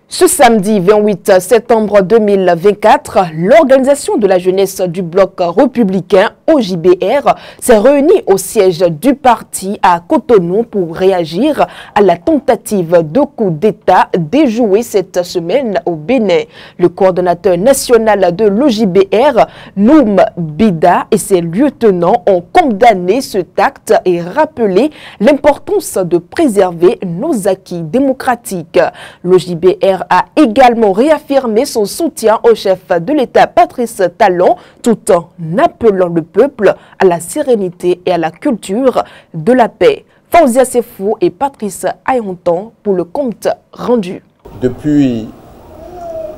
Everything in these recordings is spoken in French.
Ce samedi 28 septembre 2024, l'Organisation de la jeunesse du bloc républicain OJBR s'est réunie au siège du parti à Cotonou pour réagir à la tentative de coup d'État déjouée cette semaine au Bénin. Le coordonnateur national de l'OJBR, Noum Bida, et ses lieutenants ont condamné cet acte et rappelé l'importance de préserver nos acquis démocratiques. L'OJBR a également réaffirmé son soutien au chef de l'État Patrice Talon tout en appelant le peuple à la sérénité et à la culture de la paix. Fauzia Sefou et Patrice Ayonton pour le compte rendu. Depuis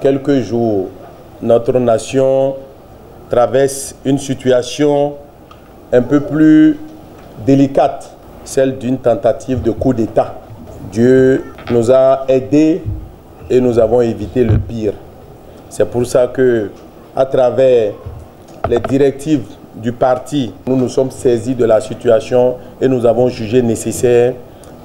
quelques jours, notre nation traverse une situation un peu plus délicate, celle d'une tentative de coup d'État. Dieu nous a aidés et nous avons évité le pire. C'est pour ça que, à travers les directives du parti, nous nous sommes saisis de la situation et nous avons jugé nécessaire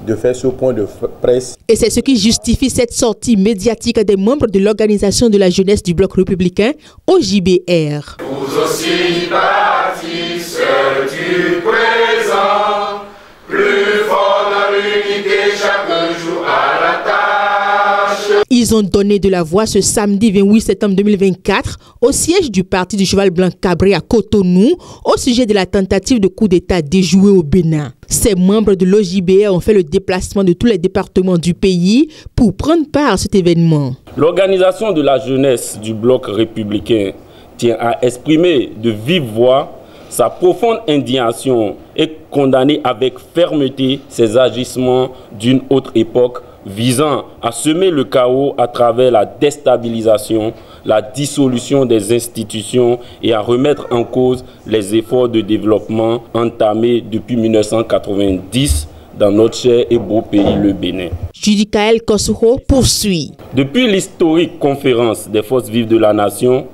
de faire ce point de presse. Et c'est ce qui justifie cette sortie médiatique des membres de l'Organisation de la jeunesse du bloc républicain, OJBR. Vous aussi bâtisseurs du présent, plus fort dans l'unité chaque jour à la tâche. Ils ont donné de la voix ce samedi 28 septembre 2024 au siège du parti du Cheval Blanc Cabré à Cotonou au sujet de la tentative de coup d'État déjouée au Bénin. Ces membres de l'OJBR ont fait le déplacement de tous les départements du pays pour prendre part à cet événement. L'Organisation de la jeunesse du bloc républicain tient à exprimer de vive voix sa profonde indignation et condamner avec fermeté ces agissements d'une autre époque visant à semer le chaos à travers la déstabilisation, la dissolution des institutions et à remettre en cause les efforts de développement entamés depuis 1990 dans notre cher et beau pays, le Bénin. Judicaël Kossouro poursuit. Depuis l'historique conférence des forces vives de la nation,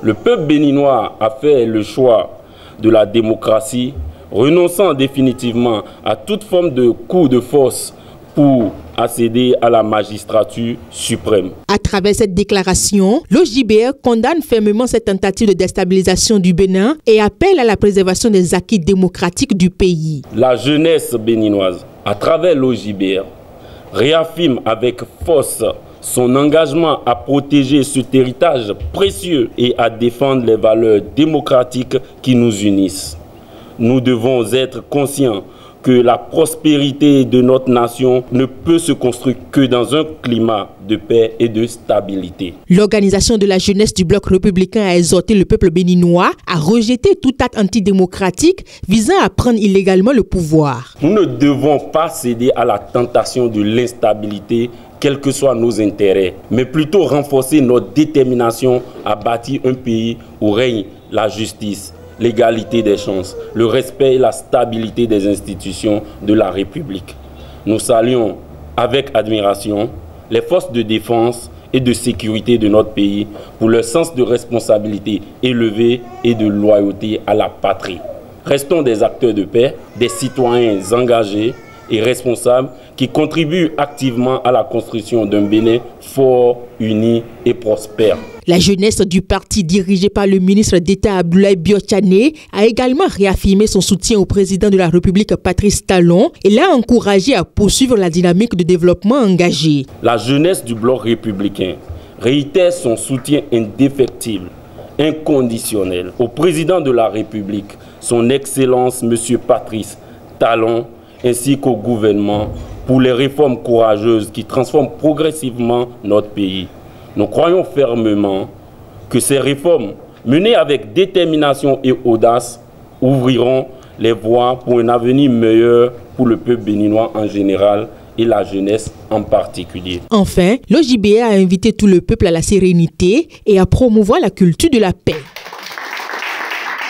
le peuple béninois a fait le choix de la démocratie, renonçant définitivement à toute forme de coup de force pour accéder à la magistrature suprême. À travers cette déclaration, l'OJBR condamne fermement cette tentative de déstabilisation du Bénin et appelle à la préservation des acquis démocratiques du pays. La jeunesse béninoise, à travers l'OJBR, réaffirme avec force son engagement à protéger cet héritage précieux et à défendre les valeurs démocratiques qui nous unissent. Nous devons être conscients que la prospérité de notre nation ne peut se construire que dans un climat de paix et de stabilité. L'Organisation de la jeunesse du bloc républicain a exhorté le peuple béninois à rejeter tout acte antidémocratique visant à prendre illégalement le pouvoir. Nous ne devons pas céder à la tentation de l'instabilité, quels que soient nos intérêts, mais plutôt renforcer notre détermination à bâtir un pays où règne la justice, l'égalité des chances, le respect et la stabilité des institutions de la République. Nous saluons avec admiration les forces de défense et de sécurité de notre pays pour leur sens de responsabilité élevé et de loyauté à la patrie. Restons des acteurs de paix, des citoyens engagés et responsables qui contribuent activement à la construction d'un Bénin fort, uni et prospère. La jeunesse du parti dirigé par le ministre d'État Abdoulaye Biotchané a également réaffirmé son soutien au président de la République Patrice Talon et l'a encouragé à poursuivre la dynamique de développement engagée. La jeunesse du bloc républicain réitère son soutien indéfectible, inconditionnel au président de la République, son Excellence M. Patrice Talon, ainsi qu'au gouvernement pour les réformes courageuses qui transforment progressivement notre pays. Nous croyons fermement que ces réformes, menées avec détermination et audace, ouvriront les voies pour un avenir meilleur pour le peuple béninois en général et la jeunesse en particulier. Enfin, l'OJBR a invité tout le peuple à la sérénité et à promouvoir la culture de la paix.